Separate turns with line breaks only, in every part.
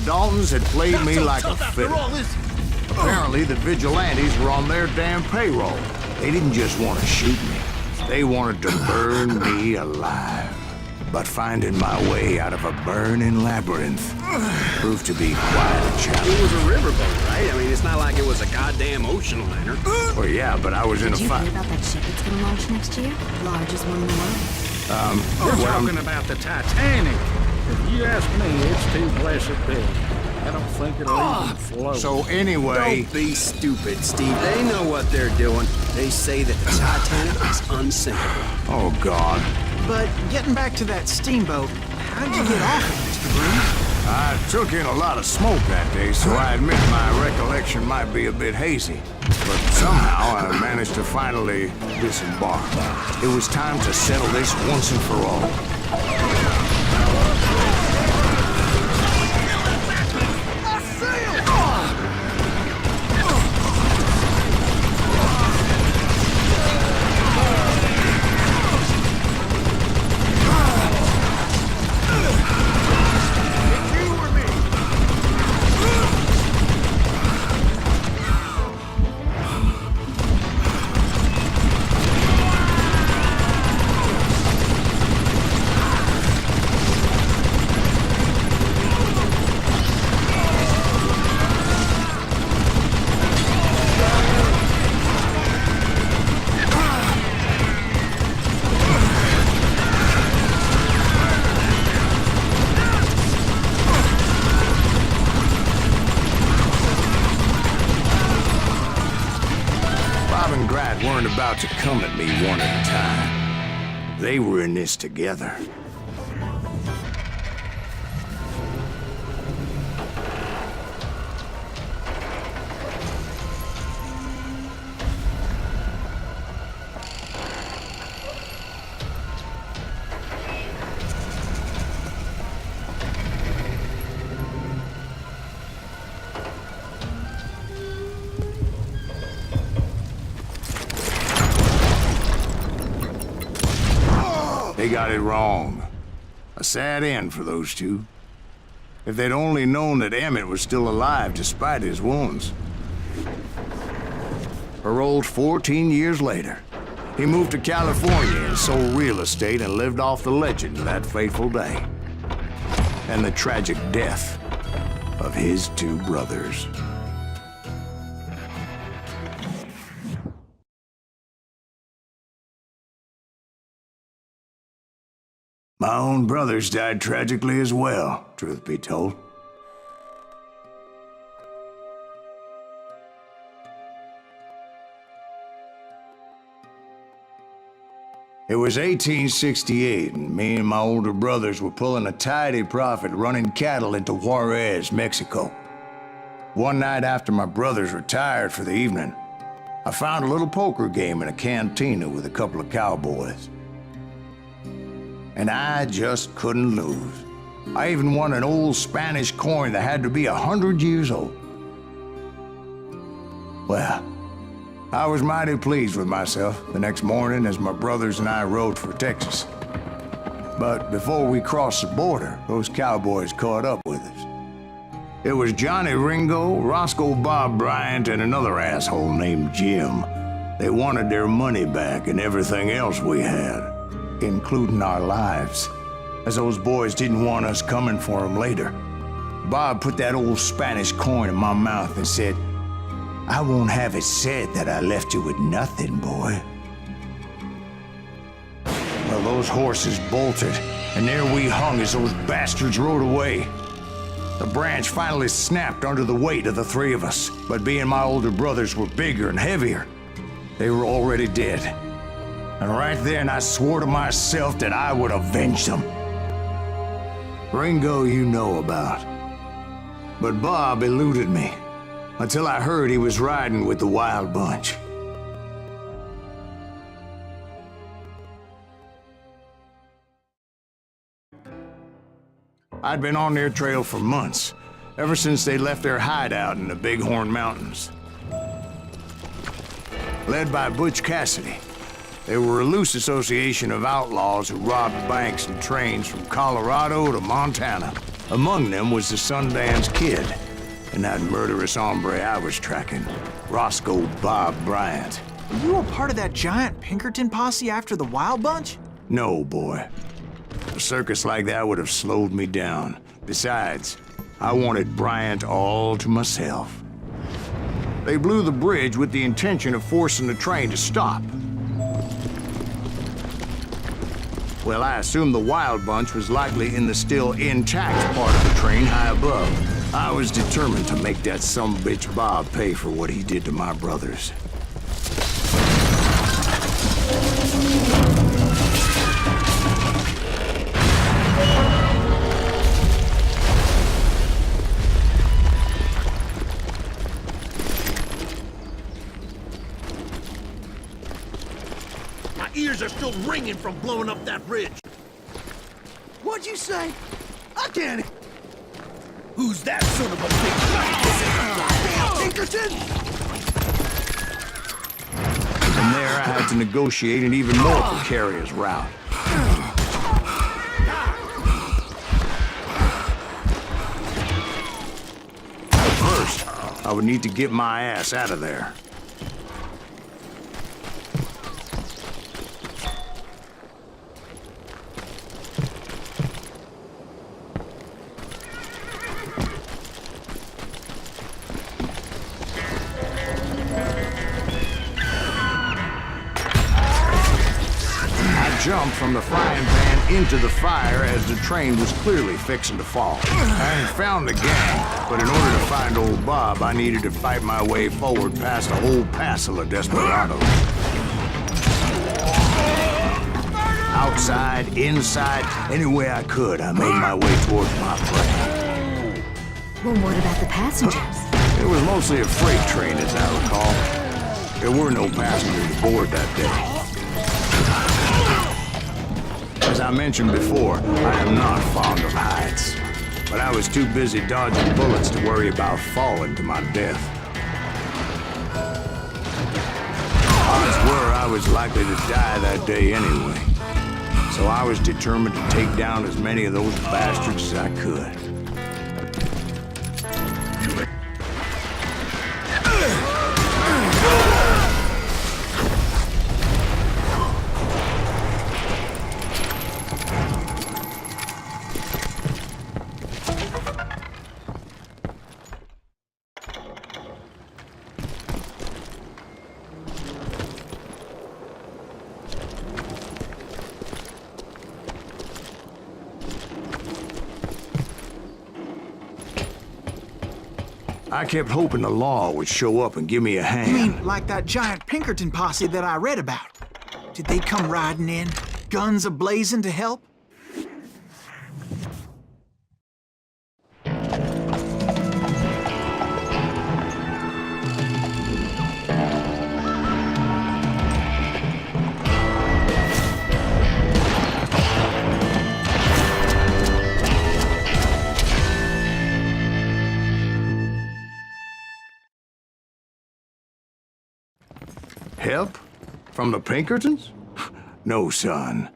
Daltons had played me like a fiddle.
all this.
Apparently, the vigilantes were on their damn payroll. They didn't just want to shoot me. They wanted to burn me alive. But finding my way out of a burning labyrinth proved to be quite a challenge.
It was a riverboat, right? I mean, it's not like it was a goddamn ocean liner.
Well, yeah, but I was in a
Did you
fight.
hear about that ship that's gonna launch next year? Largest one in the world.
We're talking about the Titanic. If you ask me, it's too blessed big. I don't think it'll even float.
So anyway,
Don't be stupid, Steve. They know what they're doing. They say that the Titanic is unsinkable.
oh God.
But getting back to that steamboat, how'd you get off it, Mr. Green?
I took in a lot of smoke that day, so I admit my recollection might be a bit hazy. But somehow I managed to finally disembark. It was time to settle this once and for all. Weren't about to come at me one at a time. They were in this together. They got it wrong. A sad end for those two. If they'd only known that Emmett was still alive despite his wounds. Paroled 14 years later, he moved to California and sold real estate and lived off the legend of that fateful day. And the tragic death of his two brothers. My own brothers died tragically as well, truth be told. It was 1868, and me and my older brothers were pulling a tidy profit running cattle into Juarez, Mexico. One night after my brothers retired for the evening, I found a little poker game in a cantina with a couple of cowboys. And I just couldn't lose. I even won an old Spanish coin that had to be 100 years old. Well, I was mighty pleased with myself the next morning as my brothers and I rode for Texas. But before we crossed the border, those cowboys caught up with us. It was Johnny Ringo, Roscoe Bob Bryant, and another asshole named Jim. They wanted their money back and everything else we had, including our lives, as those boys didn't want us coming for them later. Bob put that old Spanish coin in my mouth and said, "I won't have it said that I left you with nothing, boy." Well, those horses bolted, and there we hung as those bastards rode away. The branch finally snapped under the weight of the three of us, but being my older brothers were bigger and heavier, they were already dead. And right then, I swore to myself that I would avenge them. Ringo you know about. But Bob eluded me, until I heard he was riding with the Wild Bunch. I'd been on their trail for months, ever since they left their hideout in the Bighorn Mountains. Led by Butch Cassidy, they were a loose association of outlaws who robbed banks and trains from Colorado to Montana. Among them was the Sundance Kid, and that murderous hombre I was tracking, Roscoe Bob Bryant.
Were you a part of that giant Pinkerton posse after the Wild Bunch?
No, boy. A circus like that would have slowed me down. Besides, I wanted Bryant all to myself. They blew the bridge with the intention of forcing the train to stop. Well, I assumed the Wild Bunch was likely in the still intact part of the train high above. I was determined to make that sumbitch Bob pay for what he did to my brothers.
My ears are still ringing from blowing up that bridge.
What'd you say? I can't.
Who's that son of a bitch?
Pinkerton?
From there, I had to negotiate an even more precarious route. First, I would need to get my ass out of there. Jumped from the frying pan into the fire as the train was clearly fixing to fall. I had found the gang, but in order to find old Bob, I needed to fight my way forward past a whole passel of desperados. Outside, inside, any way I could, I made my way towards my prey.
Well, what about the passengers?
It was mostly a freight train, as I recall. There were no passengers aboard that day. As I mentioned before, I am not fond of heights, but I was too busy dodging bullets to worry about falling to my death. Odds were I was likely to die that day anyway, so I was determined to take down as many of those bastards as I could. I kept hoping the law would show up and give me a hand.
You mean like that giant Pinkerton posse that I read about? Did they come riding in, guns a-blazing to help?
Help? From the Pinkertons? No, son.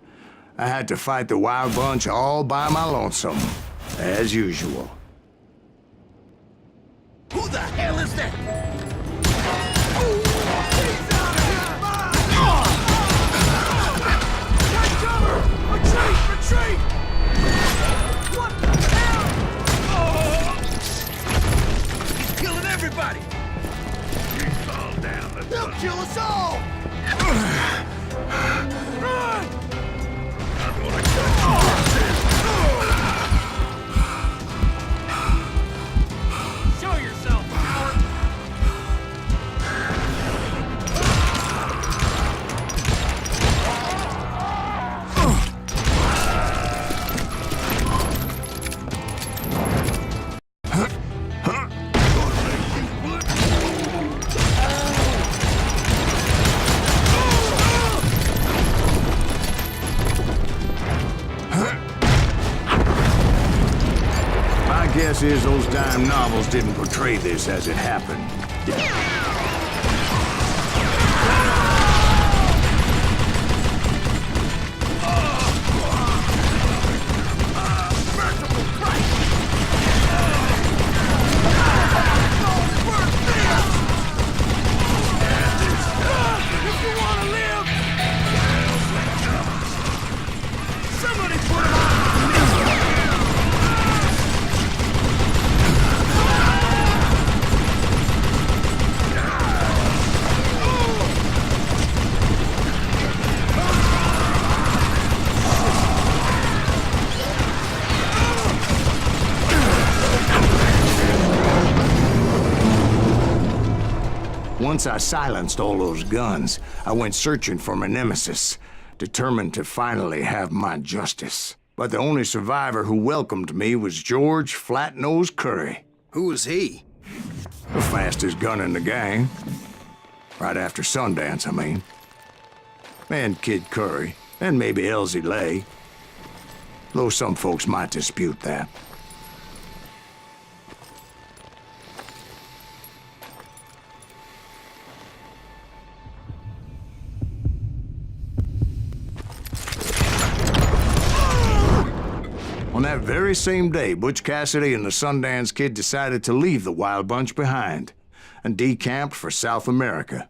I had to fight the Wild Bunch all by my lonesome, as usual.
Who the hell is that? Take cover! Retreat! Retreat! What the hell? He's killing everybody! He's all down the They'll kill us all! Run! I'm gonna cut you! Show yourself, coward!
Guess is those dime novels didn't portray this as it happened.
Merciful Christ!
Once I silenced all those guns, I went searching for my nemesis, determined to finally have my justice. But the only survivor who welcomed me was George Flat-Nosed Curry.
Who was he?
The fastest gun in the gang. Right after Sundance, I mean. And Kid Curry, and maybe Elsie Lay. Though some folks might dispute that. On that very same day, Butch Cassidy and the Sundance Kid decided to leave the Wild Bunch behind and decamped for South America.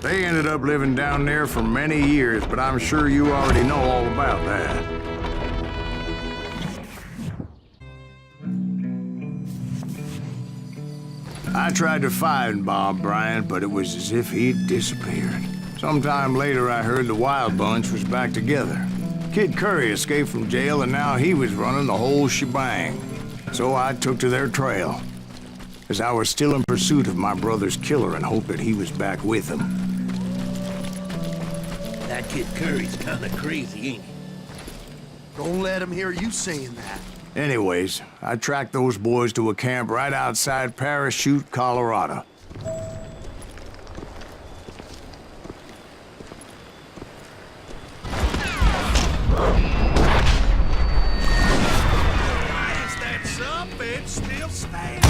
They ended up living down there for many years, but I'm sure you already know all about that. I tried to find Bob Bryant, but it was as if he'd disappeared. Sometime later, I heard the Wild Bunch was back together. Kid Curry escaped from jail, and now he was running the whole shebang. So I took to their trail, as I was still in pursuit of my brother's killer and hoped that he was back with him.
That Kid Curry's kinda crazy, ain't he?
Don't let him hear you saying that.
Anyways, I tracked those boys to a camp right outside Parachute, Colorado.
Still standing.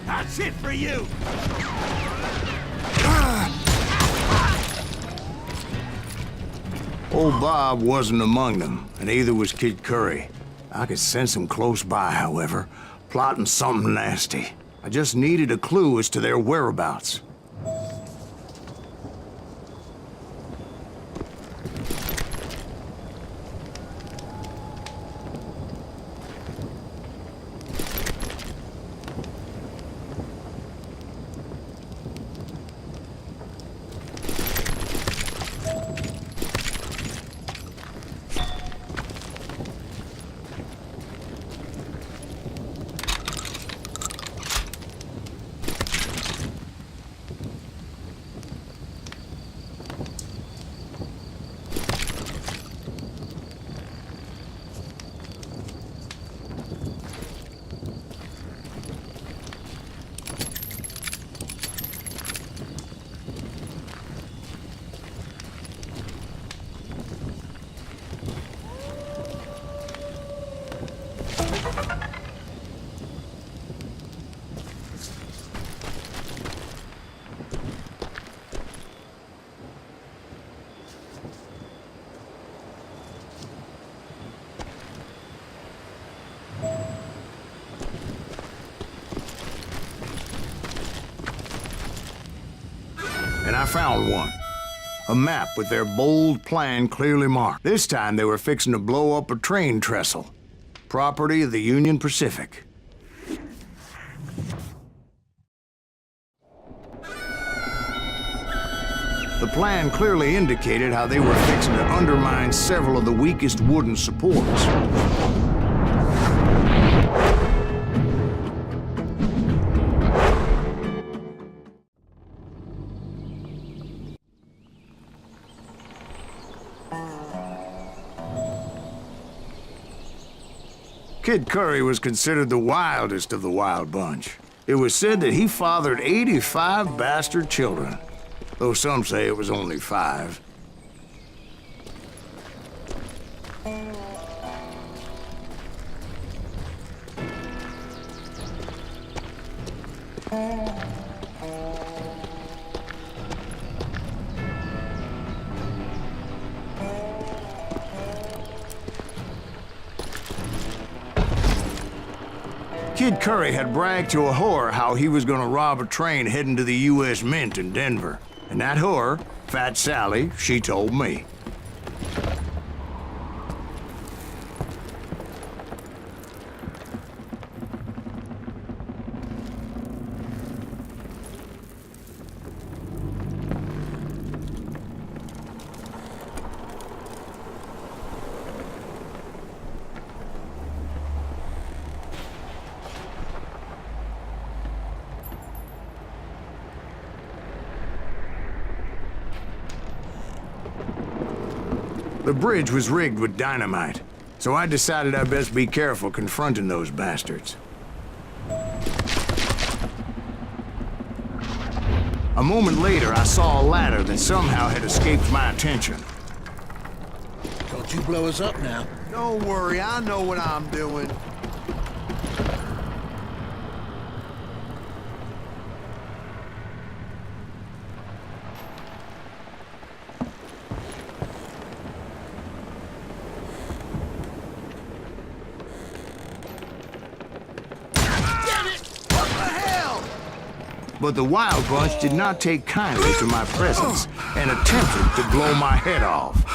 That's it for you.
Old Bob wasn't among them, and neither was Kid Curry. I could sense him close by, however, plotting something nasty. I just needed a clue as to their whereabouts. And I found one. A map with their bold plan clearly marked. This time they were fixing to blow up a train trestle. Property of the Union Pacific. The plan clearly indicated how they were fixing to undermine several of the weakest wooden supports. Kid Curry was considered the wildest of the Wild Bunch. It was said that he fathered 85 bastard children, though some say it was only 5. Kid Curry had bragged to a whore how he was gonna rob a train heading to the U.S. Mint in Denver. And that whore, Fat Sally, she told me. The bridge was rigged with dynamite, so I decided I'd best be careful confronting those bastards. A moment later, I saw a ladder that somehow had escaped my attention.
Don't you blow us up now.
Don't worry, I know what I'm doing.
But the Wild Bunch did not take kindly to my presence and attempted to blow my head off.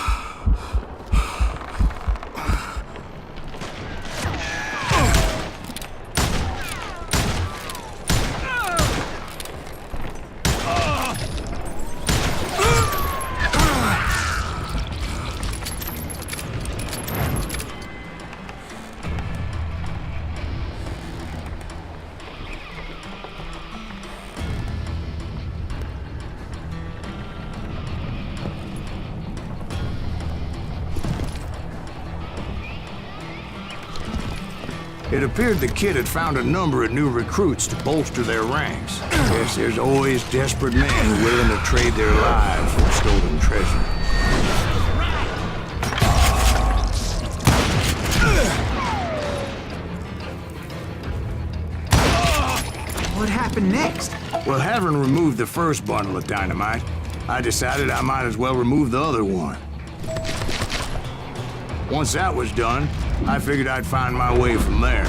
It appeared the kid had found a number of new recruits to bolster their ranks. Yes, there's always desperate men willing to trade their lives for stolen treasure.
What happened next?
Well, having removed the first bundle of dynamite, I decided I might as well remove the other one. Once that was done, I figured I'd find my way from there.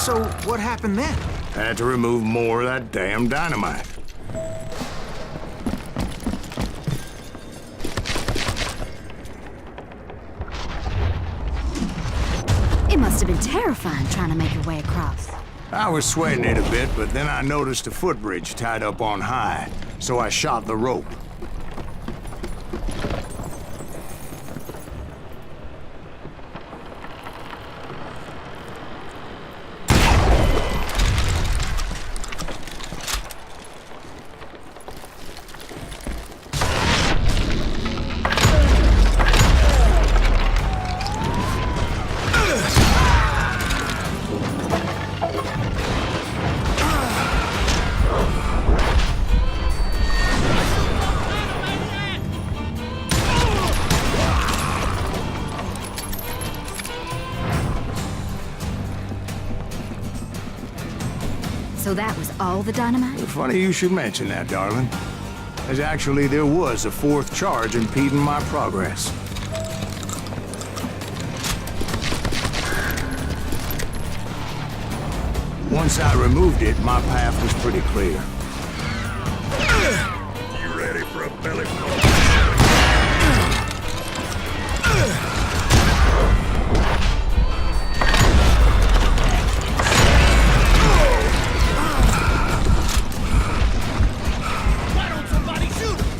So, what happened then?
I had to remove more of that damn dynamite.
It must have been terrifying trying to make your way across.
I was sweating it a bit, but then I noticed a footbridge tied up on high, so I shot the rope.
So that was all the dynamite?
Funny you should mention that, darling. As actually there was a fourth charge impeding my progress. Once I removed it, my path was pretty clear.
You ready for a belly full? Why don't somebody shoot him?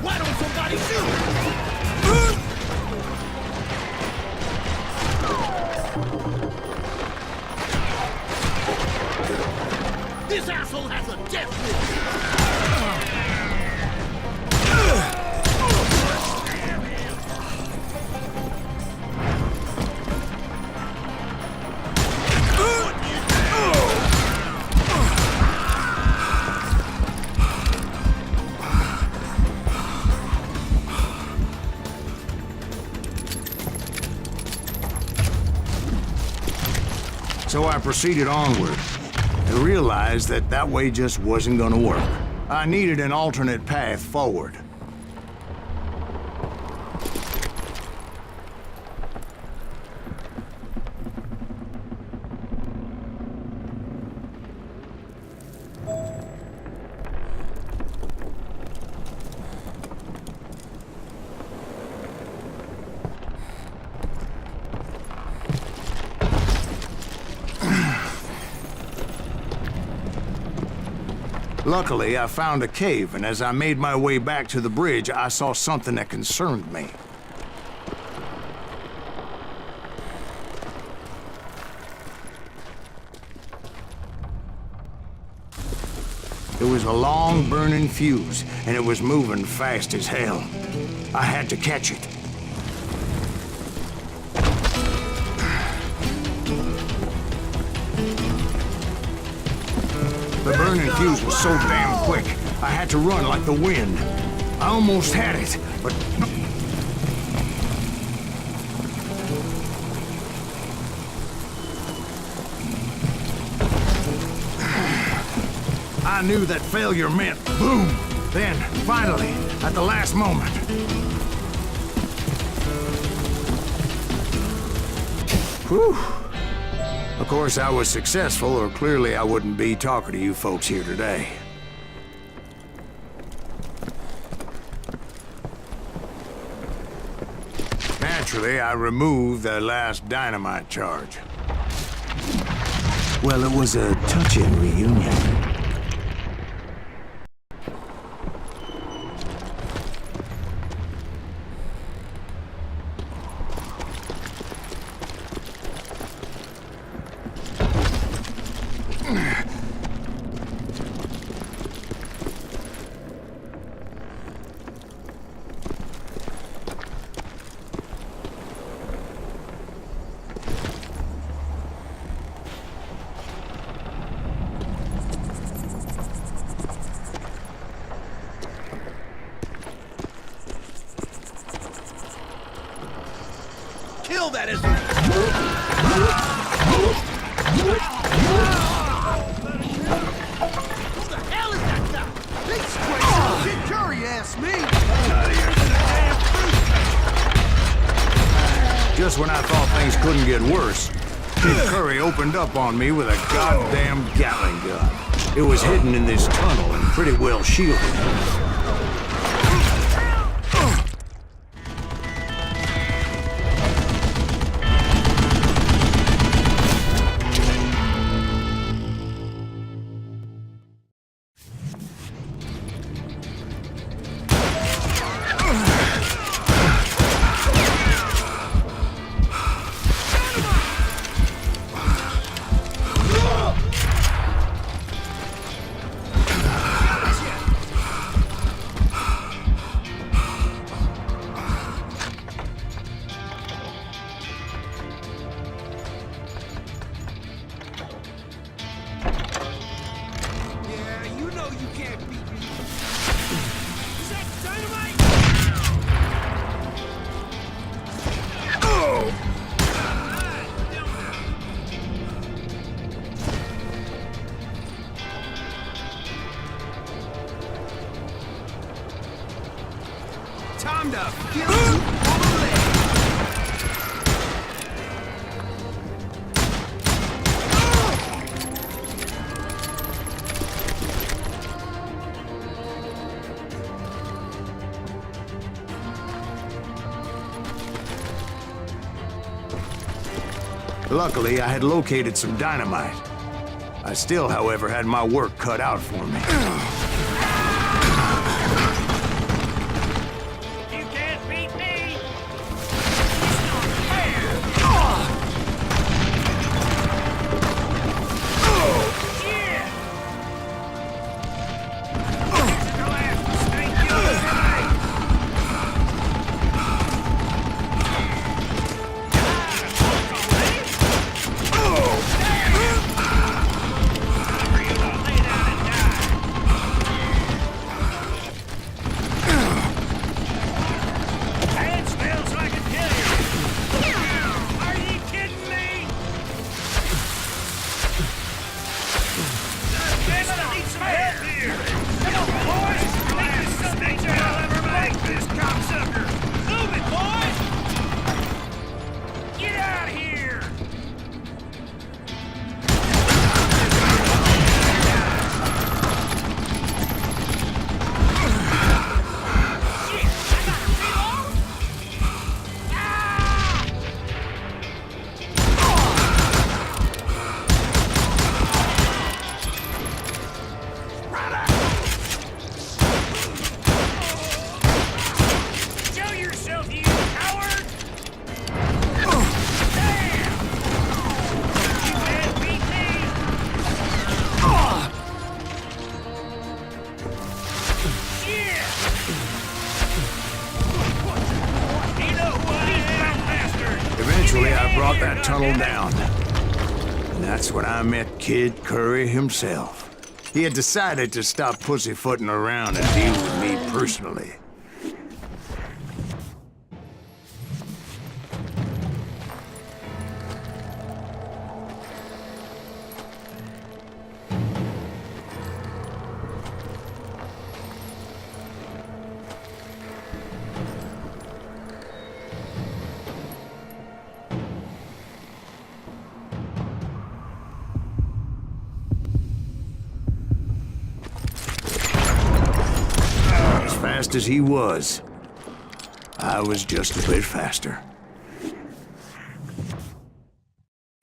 Why don't somebody shoot? This asshole has a death wish!
So I proceeded onward and realized that that way just wasn't gonna work. I needed an alternate path forward. Luckily, I found a cave, and as I made my way back to the bridge, I saw something that concerned me. It was a long, burning fuse, and it was moving fast as hell. I had to catch it. The burning fuse was so damn quick, I had to run like the wind. I almost had it, but... I knew that failure meant boom. Then, finally, at the last moment... Whew. Of course, I was successful, or clearly I wouldn't be talking to you folks here today. Naturally, I removed the last dynamite charge. Well, it was a touching reunion.
Kill that as Who the hell is that guy? He's crazy. Get Curry, ask me.
Just when I thought things couldn't get worse, Kid Curry opened up on me with a goddamn Gatling gun. It was hidden in this tunnel and pretty well shielded.
Time to feel you on the leg.
Luckily, I had located some dynamite. I still, however, had my work cut out for me.
You can't beat me!
Eventually, I brought that tunnel down. And that's when I met Kid Curry himself. He had decided to stop pussyfooting around and deal with me personally. Fast as he was, I was just a bit faster.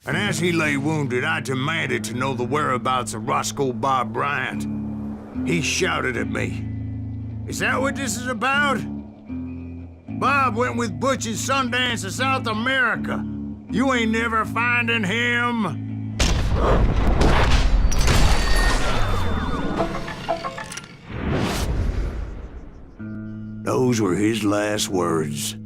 And as he lay wounded, I demanded to know the whereabouts of Roscoe Bob Bryant. He shouted at me, "Is that what this is about? Bob went with Butch and Sundance to South America. You ain't never finding him." Those were his last words.